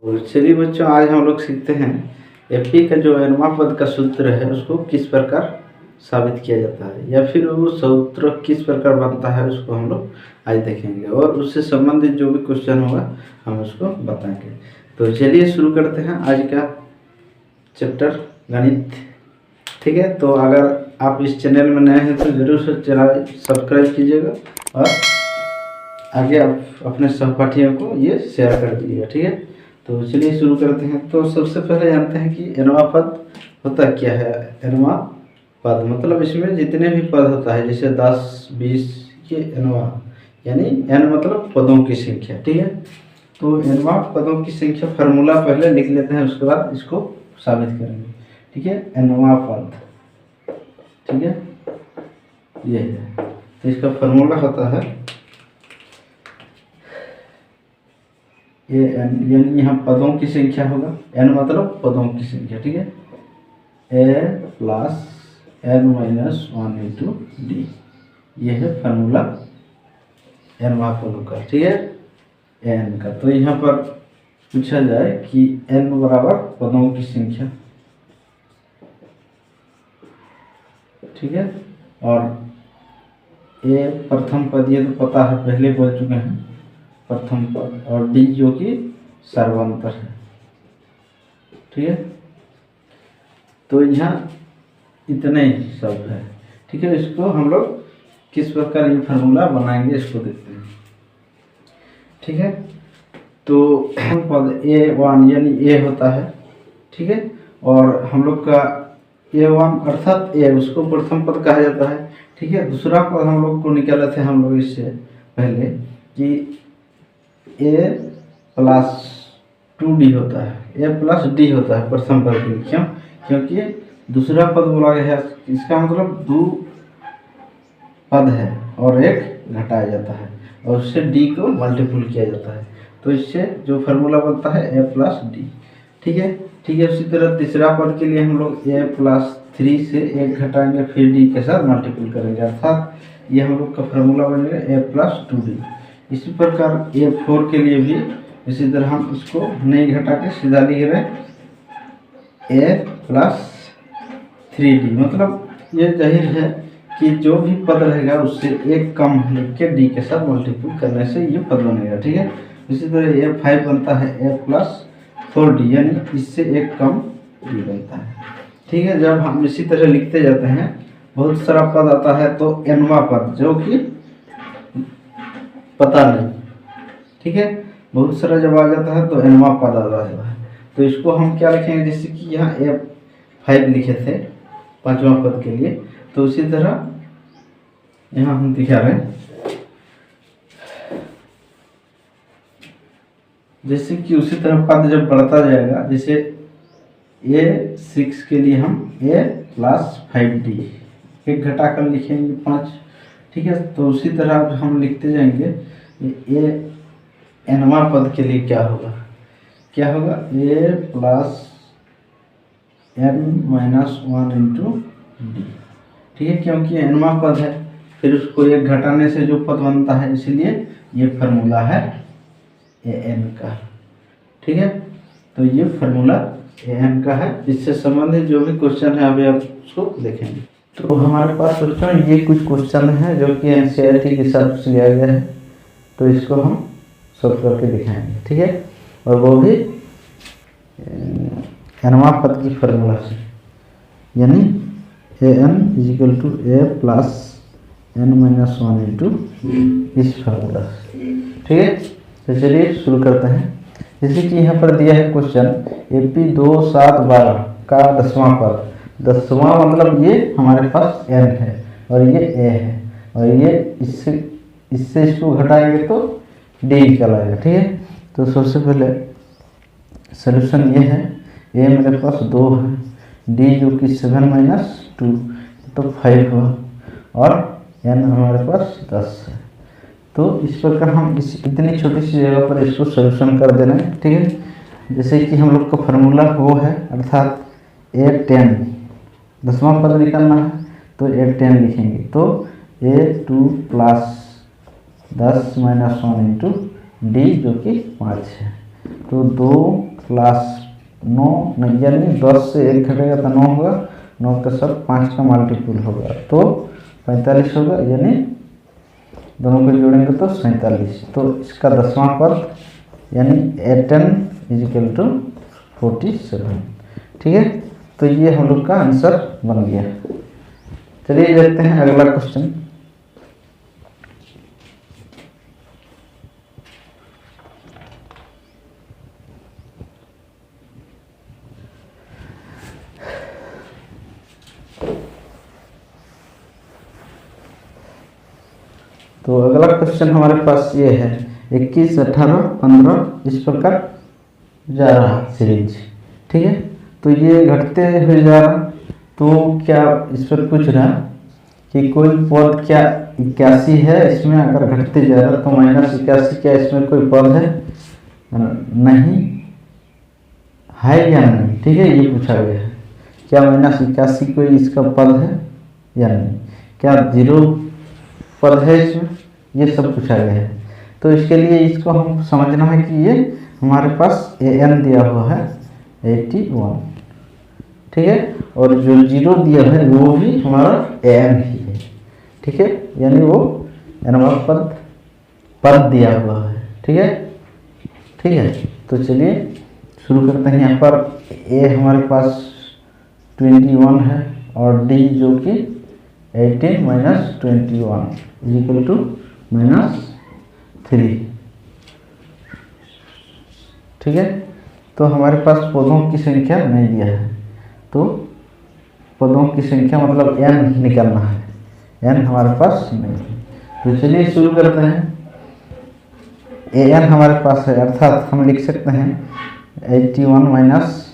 तो चलिए बच्चों, आज हम लोग सीखते हैं एपी का जो एनवा पद का सूत्र है उसको किस प्रकार साबित किया जाता है, या फिर वो सूत्र किस प्रकार बनता है उसको हम लोग आज देखेंगे, और उससे संबंधित जो भी क्वेश्चन होगा हम उसको बताएंगे। तो चलिए शुरू करते हैं आज का चैप्टर गणित। ठीक है, तो अगर आप इस चैनल में नए हैं तो ज़रूर से चैनल सब्सक्राइब कीजिएगा और आगे आप अपने सहपाठियों को ये शेयर कर दीजिएगा। ठीक है, तो चलिए शुरू करते हैं। तो सबसे पहले जानते हैं कि एनवा पद होता क्या है। एनवा पद मतलब इसमें जितने भी पद होता है, जैसे 10, 20, ये एनवा यानी एन मतलब पदों की संख्या। ठीक है, तो एनवा पदों की संख्या फार्मूला पहले लिख लेते हैं, उसके बाद इसको साबित करेंगे। ठीक है, एनवा पद, ठीक है, ये है। तो इसका फार्मूला होता है ये एन, यानी यहाँ पदों की संख्या होगा। एन मतलब पदों की संख्या। ठीक है, a plus n minus 1 into d, ये है फार्मूला एनवा पदों का। ठीक है, एन का। तो यहाँ पर पूछा जाए कि एन बराबर पदों की संख्या। ठीक है, और ए प्रथम पद, ये तो पता है, पहले बोल चुके हैं, प्रथम पद, और डी जो कि सर्वांतर है। ठीक है, तो यहाँ इतने ही सब है। ठीक है, इसको हम लोग किस प्रकार ये फार्मूला बनाएंगे इसको देखते हैं। ठीक है, तो पद A1 यानी ए होता है। ठीक है, और हम लोग का A1 अर्थात ए, उसको प्रथम पद कहा जाता है। ठीक है, दूसरा पद हम लोग को निकाले थे हम लोग इससे पहले कि ए प्लस 2D होता है, ए प्लस डी होता है प्रथम पद के लिए। क्यों? क्योंकि दूसरा पद बोला गया है, इसका मतलब 2 पद है और एक घटाया जाता है और उससे डी को मल्टीपल किया जाता है, तो इससे जो फार्मूला बनता है ए प्लस डी। ठीक है, ठीक है। उसी तरह तीसरा पद के लिए हम लोग ए प्लस 3 से एक घटाएंगे, फिर डी के साथ मल्टीपल करेंगे, अर्थात ये हम लोग का फार्मूला बनेगा ए प्लस 2D। इसी प्रकार A4 के लिए भी इसी तरह हम इसको नहीं घटा के सीधा लिख रहे हैं ए प्लस 3D। मतलब ये जाहिर है कि जो भी पद रहेगा उससे एक कम लिख के डी के साथ मल्टीपल करने से ये पद बनेगा। ठीक है, इसी तरह A5 बनता है ए प्लस 4D, यानी इससे एक कम डी बनता है। ठीक है, जब हम इसी तरह लिखते जाते हैं बहुत सारा पद आता है तो एनवा पद जो कि पता नहीं। ठीक है, बहुत सारा जब आ जाता है तो एनवा पद आ जाता है, तो इसको हम क्या लिखेंगे, जैसे कि यहाँ A5 लिखे थे पांचवा पद के लिए, तो उसी तरह यहाँ हम दिखा रहे हैं, जैसे कि उसी तरह पद जब बढ़ता जाएगा, जैसे A6 के लिए हम A प्लस 5D एक घटा कर लिखेंगे 5। ठीक है, तो उसी तरह हम लिखते जाएंगे। ए एनवा पद के लिए क्या होगा, क्या होगा, a plus n minus 1 into d. ठीक है, क्योंकि एनवा पद है, फिर उसको एक घटाने से जो पद बनता है, इसलिए ये फार्मूला है ए एन का। ठीक है, तो ये फार्मूला ए एन का है। इससे संबंधित जो भी क्वेश्चन है अभी आप उसको देखेंगे। तो हमारे पास बच्चों ये कुछ क्वेश्चन है जो कि एनसीईआरटी के हिसाब से लिया गया है, तो इसको हम सॉल्व करके दिखाएंगे। ठीक है, और वो भी एनवा पद की फार्मूला से, यानी a n equal to a plus n minus 1 into इस फार्मूला से। ठीक है, तो चलिए शुरू करते हैं। जैसे कि यहाँ पर दिया है क्वेश्चन AP 2, 7, 12 का 10वां पद। 10वां मतलब ये हमारे पास n है और ये a है, और ये इससे इसको घटाएंगे तो d निकल आएगा। ठीक है, तो सबसे पहले सॉल्यूशन ये है, a मेरे पास 2 है, d जो कि 7 माइनस 2 तो 5 हुआ, और n हमारे पास 10 है। तो इस प्रकार हम इतनी छोटी सी जगह पर इसको सॉल्यूशन कर देना है। ठीक है, जैसे कि हम लोग का फार्मूला वो है, अर्थात A10 10वां पद निकालना है तो A10 लिखेंगे, तो A2 plus 10 minus 1 into D जो कि 5 है, तो 2 प्लस 9 नहीं, यानी 10 से 1 घटेगा तो 9 होगा, 9 के साथ 5 का मल्टीपल होगा तो 45 होगा, यानी दोनों को जोड़ेंगे तो 47। तो इसका 10वां पद यानी 8n = 47। ठीक है, तो ये हम लोग का आंसर बन गया। चलिए देखते हैं अगला क्वेश्चन। तो अगला क्वेश्चन हमारे पास ये है 21, 18, 15 इस प्रकार जा रहा सीरीज। ठीक है, तो ये घटते हुए जा रहा, तो क्या इस पर पूछ रहा कि कोई पद क्या 81 है, इसमें अगर घटते जा रहा तो -81 क्या इसमें कोई पद है, नहीं है या नहीं। ठीक है, ये पूछा गया है क्या -81 कोई इसका पद है या नहीं, क्या 0 पद है इसमें, ये सब पूछा गया है। तो इसके लिए इसको हम समझना है कि ये हमारे पास an दिया हुआ है 81। ठीक है, और जो 0 दिया है वो भी हमारा an ही है। ठीक है, यानी वो nवां पद दिया हुआ है। ठीक है, ठीक है, तो चलिए शुरू करते हैं। यहाँ पर a हमारे पास 21 है और d जो कि 18 - 21 = -3। ठीक है, तो हमारे पास पदों की संख्या नहीं दिया है, तो पदों की संख्या मतलब n निकालना है, n हमारे पास नहीं है। तो चलिए शुरू करते हैं। an हमारे पास है, अर्थात हम लिख सकते हैं 81 माइनस,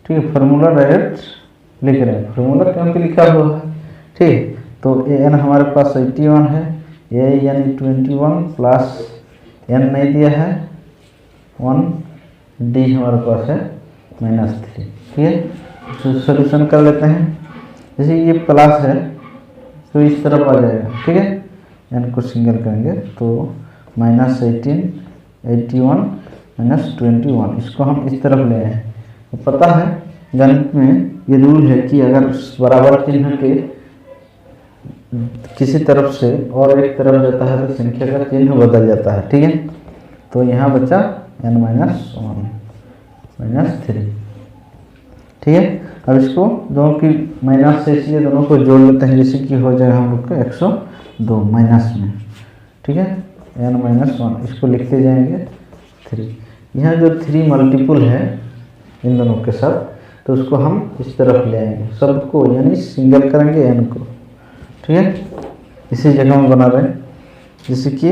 ठीक है, फार्मूला डायरेक्ट लिख रहे हैं, फार्मूला क्योंकि लिखा हुआ है। ठीक, तो an हमारे पास 81 है, a यानी 21 प्लस n नहीं दिया है 1, d हमारे पास है -3। ठीक है, तो सोल्यूशन कर लेते हैं। जैसे ये प्लस है तो इस तरफ आ जाएगा। ठीक है, n को सिंगल करेंगे तो -18, 81 - 21, इसको हम इस तरफ ले आए। तो पता है गणित में ये रूल है कि अगर बराबर चिन्ह के किसी तरफ से और एक तरफ जाता है तो संख्या का चिन्ह बदल जाता है। ठीक है, तो यहाँ बचा n - 1 -3। ठीक है, अब इसको दोनों की माइनस से इसलिए दोनों को जोड़ लेते हैं, जैसे कि हो जाएगा हम लोग का 102 माइनस में। ठीक है, n - 1 इसको लिखते जाएंगे 3। यहाँ जो 3 मल्टीपल है इन दोनों के साथ, तो उसको हम इस तरफ ले आएंगे सबको, यानी सिंगल करेंगे n को। ठीक है, इसी जगह में बना रहे हैं, जैसे कि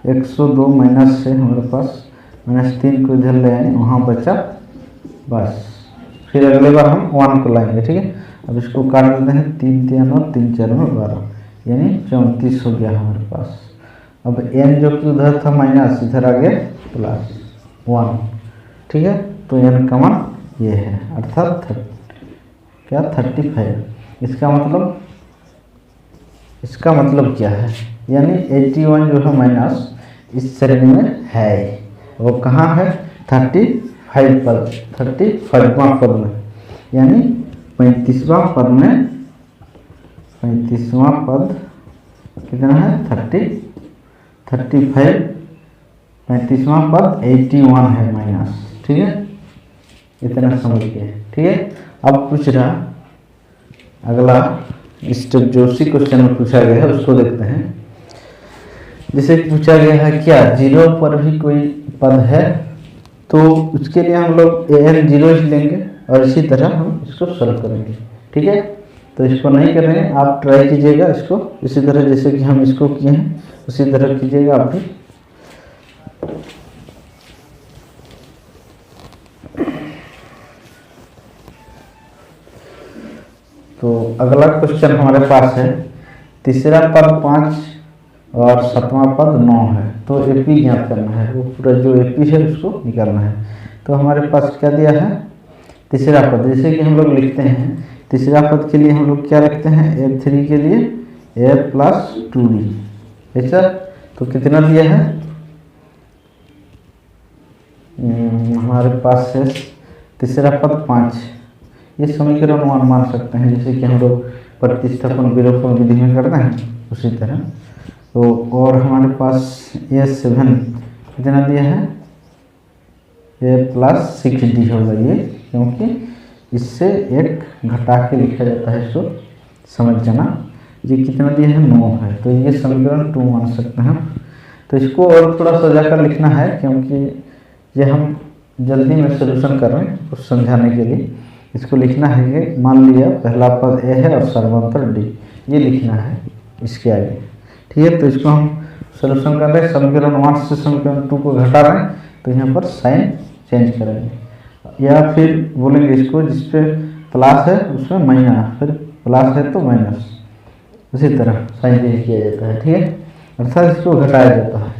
102 माइनस से हमारे पास -3 को इधर ले आए, वहाँ बचा बस। फिर अगले बार हम 1 को लाएंगे। ठीक है, अब इसको काट लेते हैं, 3 - 3 और 3 - 4 में 12, यानी 34 हो गया हमारे पास। अब n जो कि उधर था माइनस, इधर आ गया +1। ठीक है, तो n का मान ये है, अर्थात क्या 35। इसका मतलब क्या है, यानी 81 जो है माइनस इस श्रेणी में है, वो कहाँ है 35वां पद में, यानी 35वां पद में, 35वां पद कितना है 35, 35वां पद 81 है माइनस। ठीक है, इतना समझ गए। ठीक है, अब पूछ रहा अगला स्टेप जो उसी क्वेश्चन में पूछा गया है उसको देखते हैं। जैसे पूछा गया है क्या 0 पर भी कोई पद है, तो उसके लिए हम लोग an 0 ही लेंगे और इसी तरह हम इसको सॉल्व करेंगे। ठीक है, तो इसको नहीं कर रहे हैं, आप ट्राई कीजिएगा इसको इसी तरह जैसे कि हम इसको किए हैं उसी तरह कीजिएगा आप भी। तो अगला क्वेश्चन हमारे पास है, तीसरा पद 5 और 7वां पद 9 है, तो AP ज्ञात करना है, वो पूरा जो AP है उसको निकालना है। तो हमारे पास क्या दिया है तीसरा पद, जैसे कि हम लोग लिखते हैं तीसरा पद के लिए हम लोग क्या रखते हैं F3 के लिए A + 2D, ऐसा। तो कितना दिया है हमारे पास है तीसरा पद 5। ये समीकरण 1 मान सकते हैं, जैसे कि हम लोग प्रतिस्थापन विलोपन विधि में करते हैं उसी तरह। तो और हमारे पास ये 7 कितना दिया है, ये प्लस 6d होगा ये, क्योंकि इससे एक घटा के लिखा जाता है, इसको समझ जाना। ये कितना दिया है, 9 है, तो ये समीकरण 2 मान सकते हैं। तो इसको और थोड़ा सजा कर लिखना है, क्योंकि ये हम जल्दी में सोल्यूशन कर रहे हैं, कुछ समझाने के लिए इसको लिखना है कि मान लिया पहला पद ए है और सर्वांतर डी, ये लिखना है इसके आगे। ठीक है, तो इसको हम सोल्यूशन कर रहे हैं, समीकरण 1 से समीकरण 2 को घटा रहे हैं, तो यहाँ पर साइन चेंज करेंगे, या फिर बोलेंगे इसको जिसपे प्लस है उसमें माइनस, फिर प्लस है तो माइनस, उसी तरह साइन चेंज किया जाता है। ठीक है, अर्थात इसको घटाया जाता है।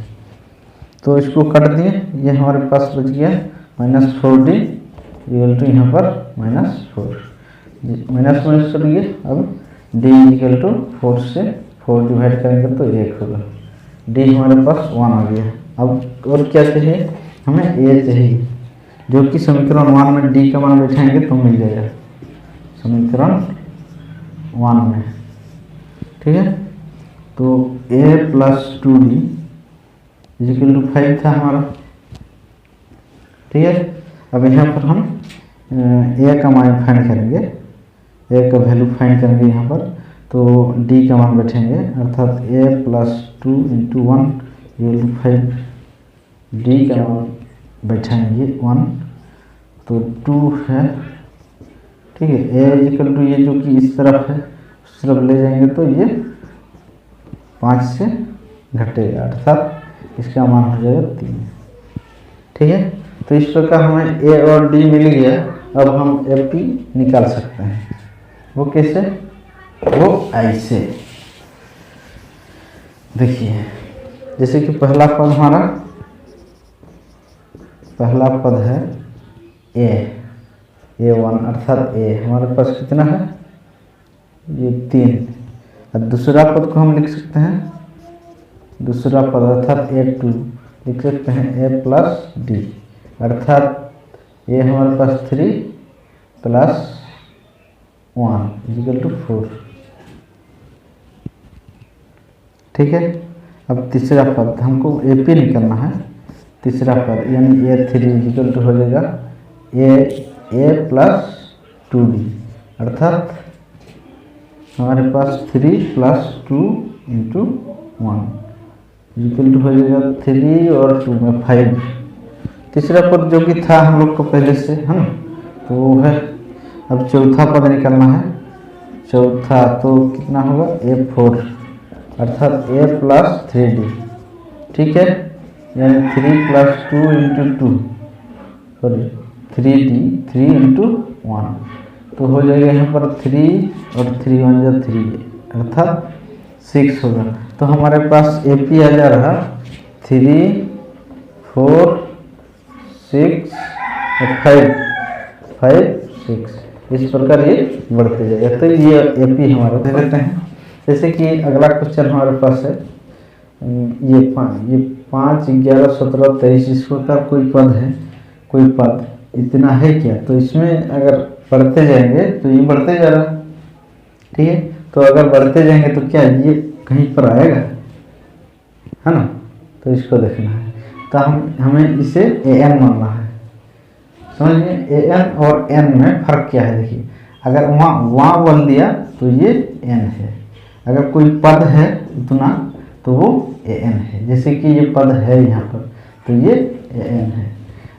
तो इसको काट दिए, ये हमारे पास बच गया -4d इक्वल टू यहाँ पर -4, माइनस माइनस कर लिए। अब d इक्वल टू 4 से 4 डिवाइड करेंगे तो 1 होगा, d हमारे पास 1 आ गया। अब और क्या चाहिए हमें, a चाहिए, जो कि समीकरण 1 में d का मान बैठाएंगे तो मिल जाएगा समीकरण 1 में। ठीक है, तो a + 2d इक्वल टू 5 था हमारा। ठीक है, अब यहाँ पर हम a का मान फाइंड करेंगे, a का वैल्यू फाइंड करेंगे यहाँ पर, तो d का मान बैठेंगे, अर्थात a + 2 × 1 इक्वल टू 5, d का मान बैठाएंगे 1, तो 2 है। ठीक है, a इक्वल टू ये जो कि इस तरफ है उस तरफ ले जाएंगे तो ये 5 से घटेगा, अर्थात इसका मान हो जाएगा 3। ठीक है, तो इस प्रकार हमें a और d मिल गया। अब हम AP निकाल सकते हैं, वो कैसे, वो ऐसे देखिए, जैसे कि पहला पद हमारा, पहला पद है a1, अर्थात a हमारे पास कितना है, ये 3। अब दूसरा पद को हम लिख सकते हैं, दूसरा पद अर्थात a2 लिख सकते हैं a + d, अर्थात ये हमारे पास 3 + 1 इक्वल टू 4। ठीक है, अब तीसरा पद हमको AP निकालना है, तीसरा पद यानी a3 इक्वल टू हो जाएगा a + 2d, अर्थात हमारे पास 3 + 2 × 1 इक्वल टू हो जाएगा 3 और 2 में 5। तीसरा पद जो कि था हम लोग को पहले से, है ना, तो वो है। अब चौथा पद निकालना है, चौथा तो कितना होगा, a4, अर्थात a + 3d। ठीक है, यानी 3 + 2 × 2 सॉरी 3d 3 × 1, तो हो जाएगा यहाँ पर 3 और 3 1 जा 3, अर्थात 6 होगा। तो हमारे पास AP आ जा रहा 3 4 6 और 5 6, इस प्रकार ये बढ़ते जाएगा। तो ये AP हमारा दे देते हैं। जैसे कि अगला क्वेश्चन हमारे पास है, ये 5 11 17 23 इस प्रकार कोई पद है, कोई पद इतना है क्या, तो इसमें अगर बढ़ते जाएंगे तो ये बढ़ते जा रहा। ठीक है, तो अगर बढ़ते जाएंगे तो क्या ये कहीं पर आएगा, है ना, तो इसको देखना है। तो हमें इसे an मानना है, समझिए। an और n में फर्क क्या है, देखिए, अगर वहाँ बोल दिया तो ये n है, अगर कोई पद है उतना तो वो an है, जैसे कि ये पद है यहाँ पर तो ये an है।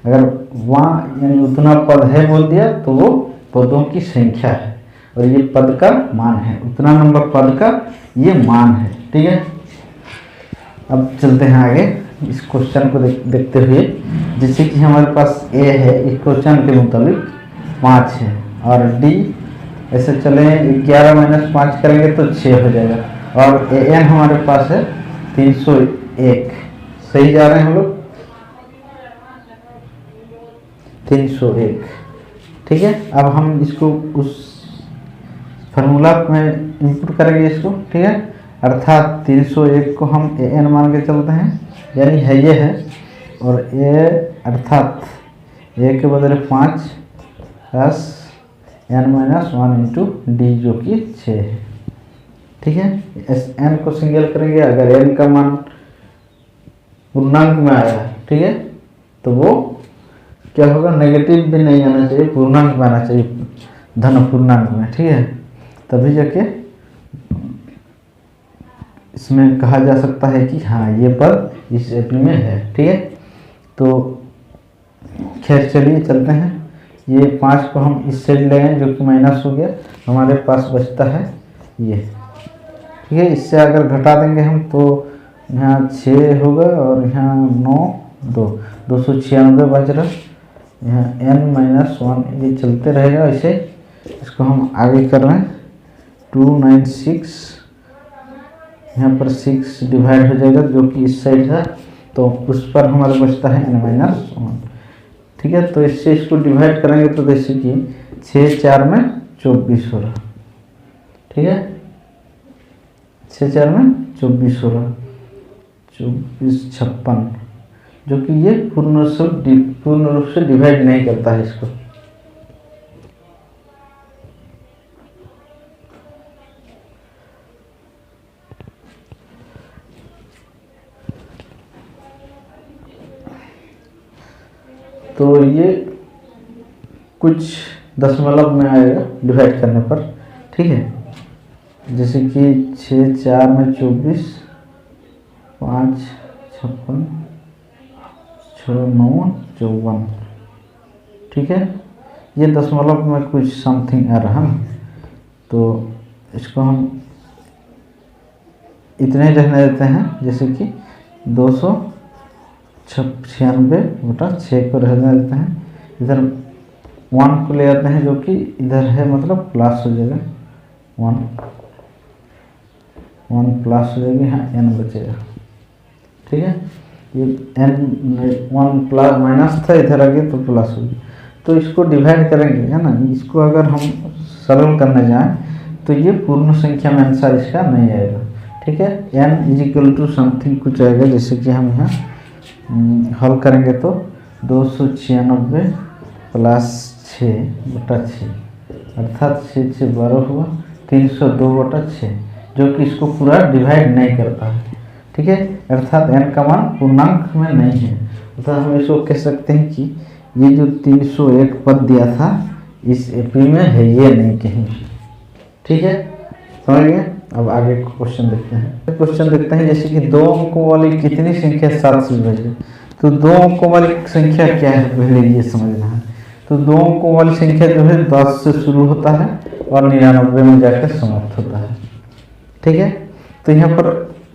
अगर वहाँ यानी उतना पद है बोल दिया तो वो पदों की संख्या है, और ये पद का मान है, उतना नंबर पद का ये मान है। ठीक है, अब चलते हैं आगे इस क्वेश्चन को देखते हुए। जैसे कि हमारे पास a है, इस क्वेश्चन के मुताबिक 5 है, और d ऐसे चले 11 - 5 करेंगे तो 6 हो जाएगा, और an हमारे पास है 301। सही जा रहे हैं हम लोग, 301। ठीक है, अब हम इसको उस फार्मूला में इंपुट करेंगे इसको। ठीक है, अर्थात 301 को हम an मान के चलते हैं, यानी है ये है, और a अर्थात ए के बदले 5 प्लस n-1 इंटू डी जो कि 6 है। ठीक है, इस n को सिंगल करेंगे, अगर n का मान पूर्णांक में आया, ठीक है, तो वो क्या होगा, नेगेटिव भी नहीं आना चाहिए, पूर्णांक में आना चाहिए, धन पूर्णांक में। ठीक है, तभी जाके इसमें कहा जा सकता है कि हाँ ये पद इस एपी में है। ठीक है, तो खैर चलिए चलते हैं। ये 5 को हम इस साइड ले आए जो कि माइनस हो गया, हमारे पास बचता है ये। ठीक है, इससे अगर घटा देंगे हम तो यहाँ 6 होगा और यहाँ 9 2 296 बच रहा। यहाँ n-1 ये चलते रहेगा ऐसे। इसको हम आगे कर रहे हैं 296, यहाँ पर 6 डिवाइड हो जाएगा जो कि इस साइड था, तो उस पर हमारा बचता है n-1। ठीक है, तो इससे इसको डिवाइड करेंगे तो जैसे कि 6 4 में 24 हो रहा। ठीक है, 6 4 में 24 हो रहा, 24 56, जो कि ये पूर्ण रूप से डिवाइड नहीं करता है इसको। तो ये कुछ दशमलव में आएगा डिवाइड करने पर। ठीक है, जैसे कि 6 4 में 24, 5 56, 6 9 54। ठीक है, ये दशमलव में कुछ समथिंग आ रहा है, तो इसको हम इतने ही रहने देते हैं, जैसे कि 296/6 को रहने देते हैं। इधर 1 को ले आते हैं जो कि इधर है, मतलब प्लस हो जाएगा, 1 प्लस हो जाएगी, यहाँ n बचेगा। ठीक है, ये n 1 प्लस माइनस था, इधर आ गया तो प्लस हो गया। तो इसको डिवाइड करेंगे, है ना, इसको अगर हम सरल करने जाएं तो ये पूर्ण संख्या में आंसर इसका नहीं आएगा। ठीक है, n = समथिंग कुछ आएगा, जैसे कि हम यहाँ हल करेंगे तो 296 प्लस 6/6, अर्थात 6 6 12 हुआ, 302/6, जो कि इसको पूरा डिवाइड नहीं करता है। ठीक है, अर्थात n का मान पूर्णांक में नहीं है। अर्थात हम इसको कह सकते हैं कि ये जो 301 पद दिया था इस एपी में है, ये नहीं कहीं। ठीक है, समझ गए। अब आगे क्वेश्चन देखते हैं। क्वेश्चन देखते हैं जैसे कि 2 अंकों वाली कितनी संख्या 7 से विभाजित। तो 2 अंकों वाली संख्या क्या है पहले ये समझना है। तो 2 अंकों वाली संख्या जो है 10 से शुरू होता है और 99 में जाकर समाप्त होता है। ठीक है, तो यहाँ पर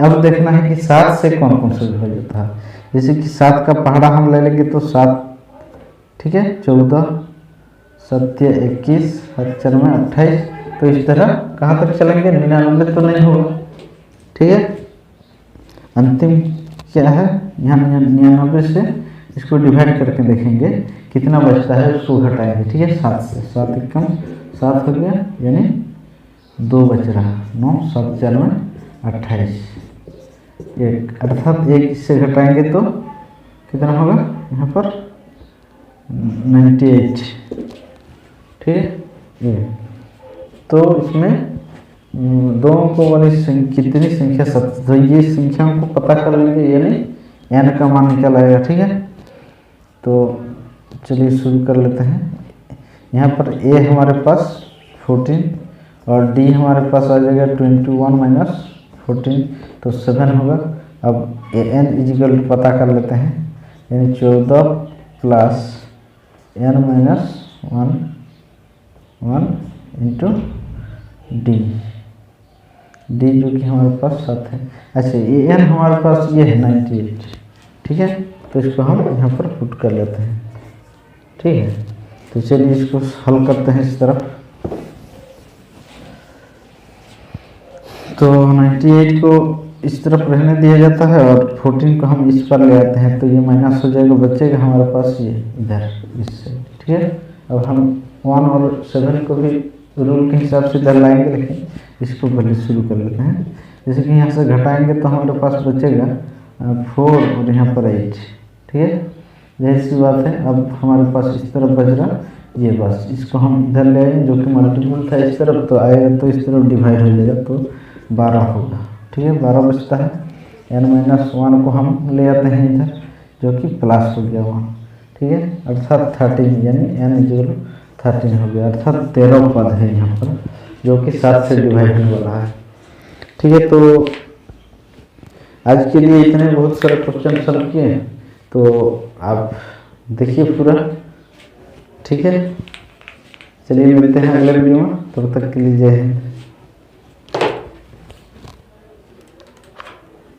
अब देखना है कि 7 से कौन कौन सा विभाजित होता है। जैसे कि 7 का पहाड़ा हम ले लेंगे तो 7, ठीक है, 14 7 21 7 4 में 28। तो इस तरह कहाँ तक चलेंगे, 99 तो नहीं होगा। ठीक है, अंतिम क्या है, यहाँ 99 से इसको डिवाइड करके देखेंगे कितना बचता है, उसको घटाएंगे। ठीक है, 7 से 7 कम 7 हो गया, यानी 2 बच रहा, 9 7 4 में 28, 1, अर्थात 1 इससे घटाएंगे तो कितना होगा, यहाँ पर 98। ठीक है, तो इसमें 2 अंकों वाली कितनी संख्या 7, तो ये संख्याओं को पता कर लेंगे, यानी n का मान निकल आएगा। ठीक है, तो चलिए शुरू कर लेते हैं। यहाँ पर a हमारे पास 14 और d हमारे पास आ जाएगा 21 - 14, तो 7 होगा। अब n = पता कर लेते हैं, यानी 14 प्लस n - 1 इंटू डी जो कि हमारे पास 7 है। अच्छा, ये n हमारे पास ये है 98। ठीक है, तो इसको हम यहाँ पर पुट कर लेते हैं। ठीक है, तो चलिए इसको हल करते हैं इस तरफ। तो 98 को इस तरफ रहने दिया जाता है और 14 को हम इस पर ले आते हैं, तो ये माइनस हो जाएगा, बचेगा हमारे पास ये इधर इससे। ठीक है, अब हम 1 और 7 को भी रूल के हिसाब से इधर लाएंगे, लेकिन इसको पहले शुरू कर लेते हैं। जैसे कि यहाँ से घटाएंगे तो हमारे पास बचेगा 4 और यहाँ पर 8। ठीक है, जाहिर सी बात है अब हमारे पास इस तरफ बच रहा ये, बस इसको हम इधर ले आए जो कि मल्टीपल था इस तरफ, तो आएगा तो इस तरफ डिवाइड हो जाएगा तो 12 होगा। ठीक है, 12 बचता है। n-1 को हम ले आते हैं इधर जो कि प्लस हो गया वहाँ। ठीक है, अर्थात 13 यानी n=13 हो गया, अर्थात 13 पद है यहाँ पर जो कि 7 से डिवाइड होने वाला है। ठीक है, तो आज के लिए इतने बहुत सारे क्वेश्चन सॉल्व किए, तो आप देखिए पूरा। ठीक है, चलिए मिलते हैं अगले वीडियो में, तब तक के लिए जय हिंद।